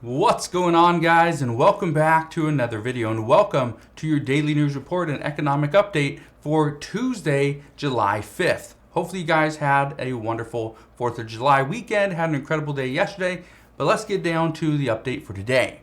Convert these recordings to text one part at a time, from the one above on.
What's going on, guys, and welcome back to another video, and welcome to your daily news report and economic update for Tuesday, July 5th. Hopefully you guys had a wonderful 4th of July weekend, had an incredible day yesterday, but let's get down to the update for today.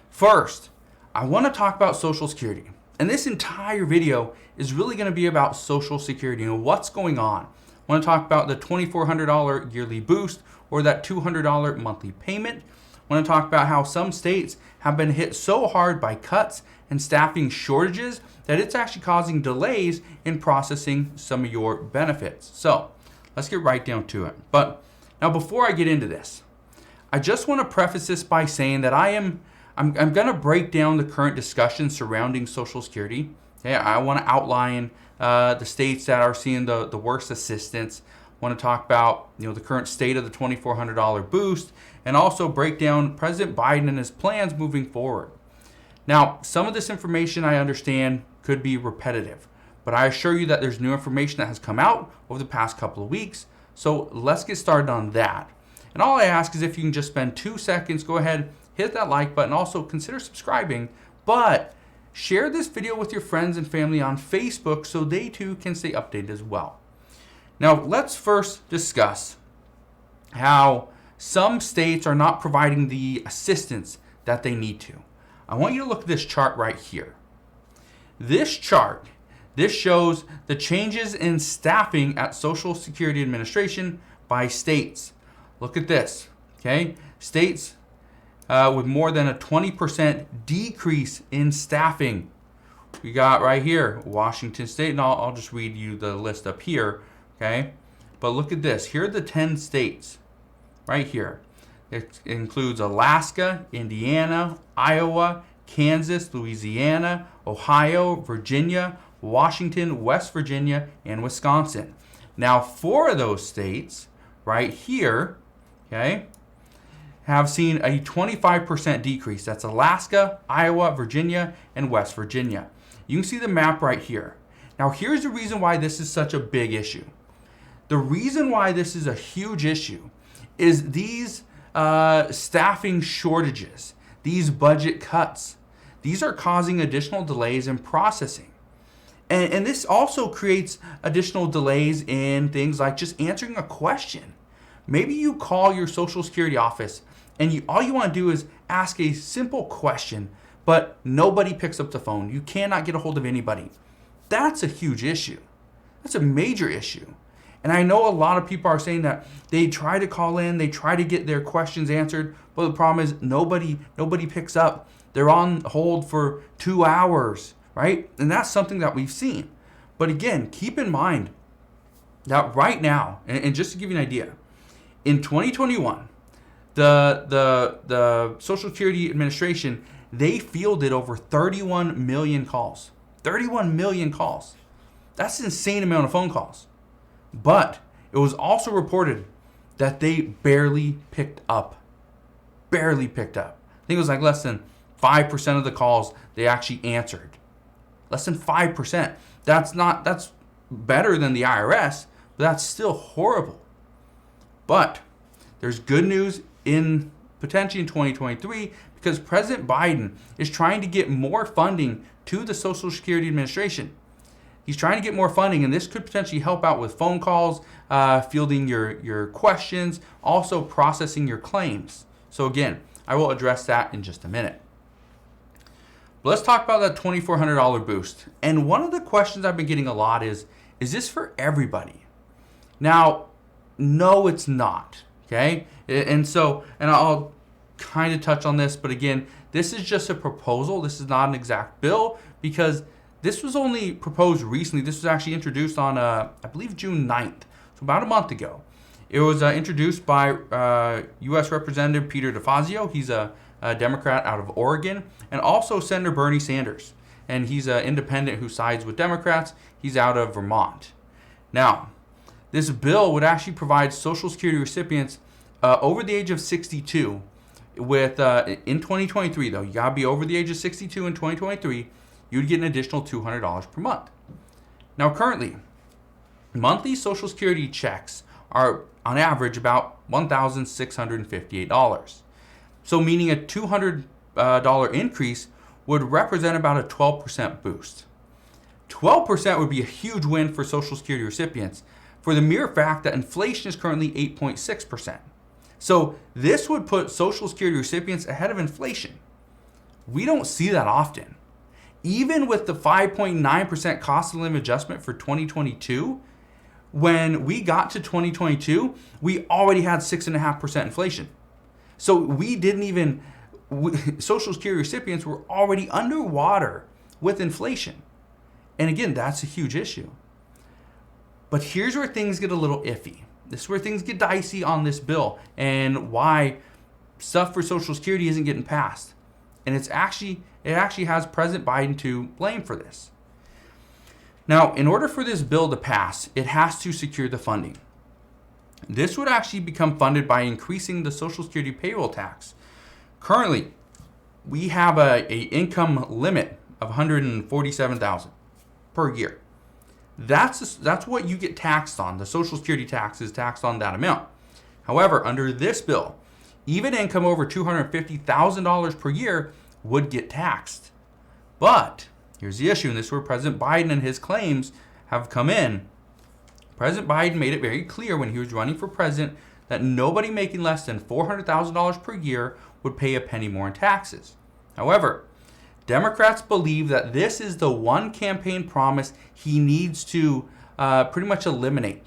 First, I want to talk about Social Security, and this entire video is really going to be about Social Security and what's going on. I want to talk about the $2,400 yearly boost or that $200 monthly payment. I want to talk about how some states have been hit so hard by cuts and staffing shortages that it's actually causing delays in processing some of your benefits. So let's get right down to it. But now, before I get into this, I just want to preface this by saying that I'm going to break down the current discussion surrounding Social Security. Okay, I want to outline the states that are seeing the worst assistance. I want to talk about the current state of the $2,400 boost, and also break down President Biden and his plans moving forward. Now, some of this information I understand could be repetitive, but I assure you that there's new information that has come out over the past couple of weeks. So let's get started on that. And all I ask is if you can just spend 2 seconds, go ahead, hit that like button, also consider subscribing, but share this video with your friends and family on Facebook so they too can stay updated as well. Now, let's first discuss how some states are not providing the assistance that they need to. I want you to look at this chart right here. This chart, this shows the changes in staffing at Social Security Administration by states. Look at this, okay? States with more than a 20% decrease in staffing. We got right here, Washington State, and I'll just read you the list up here. Okay, but look at this. Here are the 10 states right here. It includes Alaska, Indiana, Iowa, Kansas, Louisiana, Ohio, Virginia, Washington, West Virginia, and Wisconsin. Now, 4 of those states right here, okay, have seen a 25% decrease. That's Alaska, Iowa, Virginia, and West Virginia. You can see the map right here. Now, here's the reason why this is such a big issue. The reason why this is a huge issue is these staffing shortages, these budget cuts. These are causing additional delays in processing. And this also creates additional delays in things like just answering a question. Maybe you call your Social Security office and all you want to do is ask a simple question, but nobody picks up the phone. You cannot get a hold of anybody. That's a huge issue. That's a major issue. And I know a lot of people are saying that they try to call in, they try to get their questions answered, but the problem is nobody picks up. They're on hold for 2 hours, right? And that's something that we've seen. But again, keep in mind that right now, and just to give you an idea, in 2021, the Social Security Administration, they fielded over 31 million calls. 31 million calls. That's an insane amount of phone calls. But it was also reported that they barely picked up. Barely picked up. I think it was like less than 5% of the calls they actually answered. Less than 5%. That's better than the IRS, but that's still horrible. But there's good news potentially in 2023 because President Biden is trying to get more funding to the Social Security Administration. He's trying to get more funding, and this could potentially help out with phone calls, fielding your questions, also processing your claims. So again, I will address that in just a minute. But let's talk about that $2,400 boost. And one of the questions I've been getting a lot is this for everybody? Now, no, it's not. Okay? And I'll kind of touch on this, but again, this is just a proposal. This is not an exact bill because this was only proposed recently. This was actually introduced on, I believe, June 9th, so about a month ago. It was introduced by U.S. Representative Peter DeFazio. He's a Democrat out of Oregon, and also Senator Bernie Sanders. And he's an independent who sides with Democrats. He's out of Vermont. Now, this bill would actually provide Social Security recipients over the age of 62 with, in 2023 though, you gotta be over the age of 62 in 2023, you'd get an additional $200 per month. Now currently, monthly Social Security checks are on average about $1,658. So meaning a $200 increase would represent about a 12% boost. 12% would be a huge win for Social Security recipients for the mere fact that inflation is currently 8.6%. So this would put Social Security recipients ahead of inflation. We don't see that often. Even with the 5.9% cost of living adjustment for 2022, when we got to 2022, we already had 6.5% inflation. So Social Security recipients were already underwater with inflation. And again, that's a huge issue. But here's where things get a little iffy. This is where things get dicey on this bill and why stuff for Social Security isn't getting passed. And it actually has President Biden to blame for this. Now, in order for this bill to pass, it has to secure the funding. This would actually become funded by increasing the Social Security payroll tax. Currently, we have a income limit of $147,000 per year. That's what you get taxed on. The Social Security tax is taxed on that amount. However, under this bill, even income over $250,000 per year would get taxed. But here's the issue, and this is where President Biden and his claims have come in. President Biden made it very clear when he was running for president that nobody making less than $400,000 per year would pay a penny more in taxes. However, Democrats believe that this is the one campaign promise he needs to pretty much eliminate.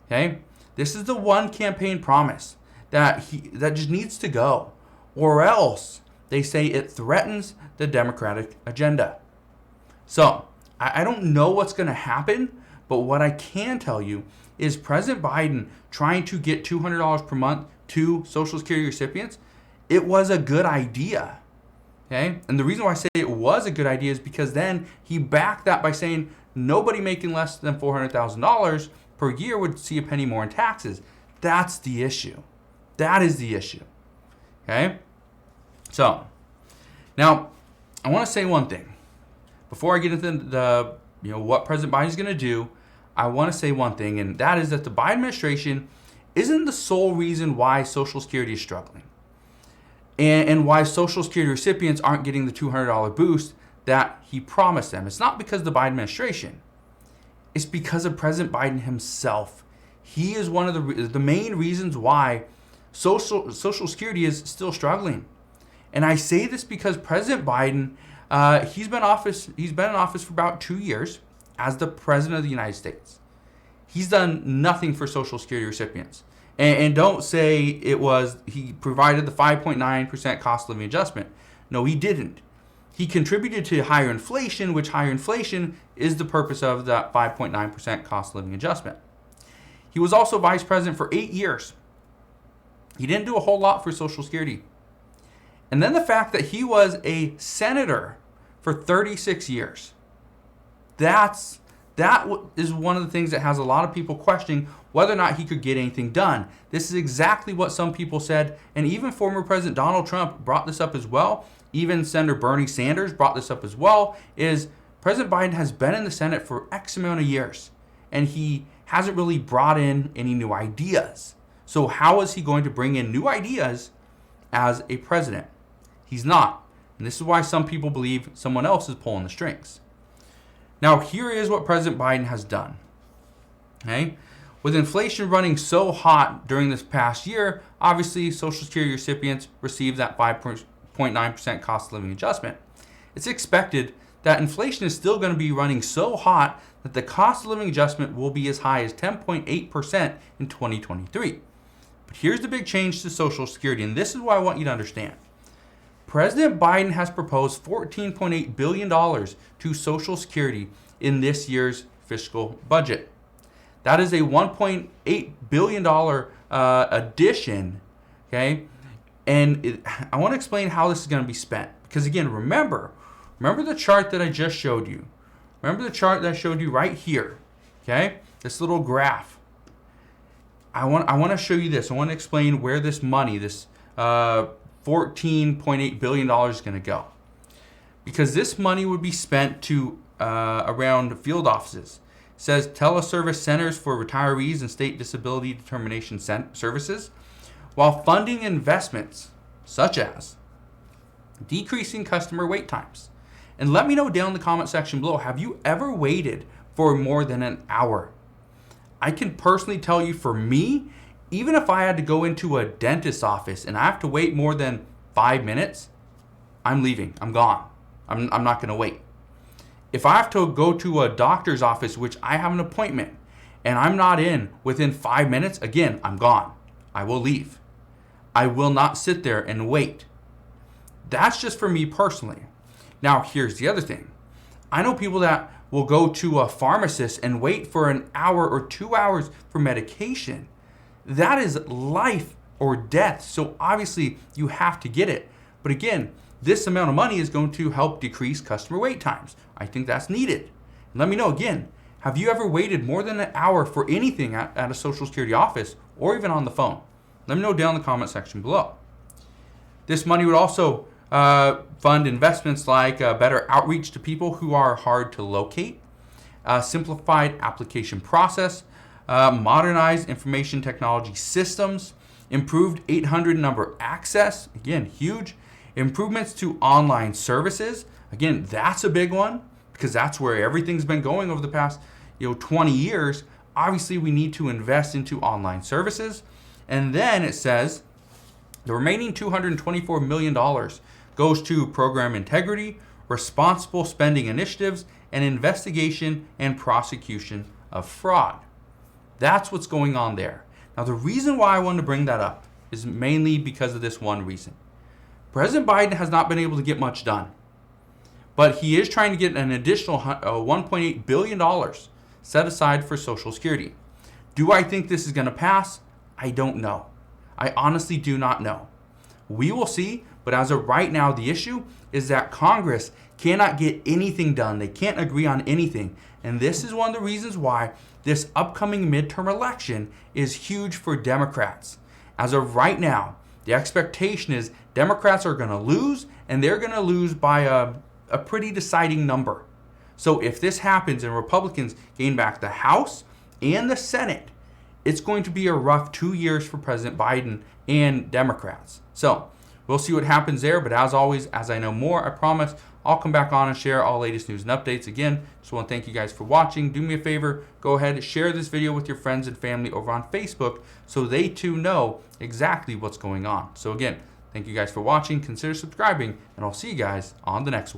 Okay? This is the one campaign promise that just needs to go, or else they say it threatens the Democratic agenda. So I don't know what's going to happen, but what I can tell you is President Biden trying to get $200 per month to Social Security recipients, it was a good idea. Okay? And the reason why I say it was a good idea is because then he backed that by saying nobody making less than $400,000 per year would see a penny more in taxes. That's the issue. That is the issue. Okay? So, now I want to say one thing. Before I get into what President Biden is going to do, I want to say one thing, and that is that the Biden administration isn't the sole reason why Social Security is struggling. And why Social Security recipients aren't getting the $200 boost that he promised them. It's not because of the Biden administration. It's because of President Biden himself. He is one of the main reasons why Social Security is still struggling. And I say this because President Biden, he's been in office for about 2 years as the President of the United States. He's done nothing for Social Security recipients. And don't say he provided the 5.9% cost of living adjustment. No, he didn't. He contributed to higher inflation, which higher inflation is the purpose of that 5.9% cost of living adjustment. He was also vice president for 8 years. He didn't do a whole lot for Social Security. And then the fact that he was a senator for 36 years. That is one of the things that has a lot of people questioning whether or not he could get anything done. This is exactly what some people said, and even former President Donald Trump brought this up as well. Even Senator Bernie Sanders brought this up as well, is President Biden has been in the Senate for X amount of years, and he hasn't really brought in any new ideas. So how is he going to bring in new ideas as a president? He's not. And this is why some people believe someone else is pulling the strings. Now, here is what President Biden has done. Okay? With inflation running so hot during this past year, obviously Social Security recipients received that 5.9% cost of living adjustment. It's expected that inflation is still going to be running so hot that the cost of living adjustment will be as high as 10.8% in 2023. But here's the big change to Social Security, and this is what I want you to understand. President Biden has proposed $14.8 billion to Social Security in this year's fiscal budget. That is a $1.8 billion addition, okay? And I want to explain how this is going to be spent. Because again, remember the chart that I just showed you. Remember the chart that I showed you right here, okay? This little graph. I want to show you this. I want to explain where this money, this $14.8 billion is going to go. Because this money would be spent to around field offices. It says teleservice centers for retirees and state disability determination services, while funding investments such as decreasing customer wait times. And let me know down in the comment section below, have you ever waited for more than an hour? I can personally tell you, for me, even if I had to go into a dentist's office and I have to wait more than 5 minutes, I'm leaving. I'm gone. I'm not going to wait. If I have to go to a doctor's office, which I have an appointment, and I'm not in within 5 minutes, again, I'm gone. I will leave. I will not sit there and wait. That's just for me personally. Now, here's the other thing. I know people that will go to a pharmacist and wait for an hour or 2 hours for medication. That is life or death. So obviously you have to get it. But again, this amount of money is going to help decrease customer wait times. I think that's needed. And let me know again, have you ever waited more than an hour for anything at a Social Security office or even on the phone? Let me know down in the comment section below. This money would also fund investments like better outreach to people who are hard to locate, simplified application process, modernized information technology systems, improved 800 number access, again, huge, improvements to online services, again, that's a big one because that's where everything's been going over the past 20 years. Obviously, we need to invest into online services. And then it says the remaining $224 million goes to program integrity, responsible spending initiatives, and investigation and prosecution of fraud. That's what's going on there. Now, the reason why I wanted to bring that up is mainly because of this one reason. President Biden has not been able to get much done, but he is trying to get an additional $1.8 billion set aside for Social Security. Do I think this is going to pass? I don't know. I honestly do not know. We will see, but as of right now, the issue is that Congress cannot get anything done. They can't agree on anything. And this is one of the reasons why this upcoming midterm election is huge for Democrats. As of right now, the expectation is Democrats are going to lose, and they're going to lose by a pretty deciding number. So if this happens and Republicans gain back the House and the Senate, it's going to be a rough 2 years for President Biden and Democrats. So we'll see what happens there. But as always, as I know more, I promise I'll come back on and share all latest news and updates. Again, just want to thank you guys for watching. Do me a favor, go ahead and share this video with your friends and family over on Facebook so they too know exactly what's going on. So again, thank you guys for watching. Consider subscribing, and I'll see you guys on the next one.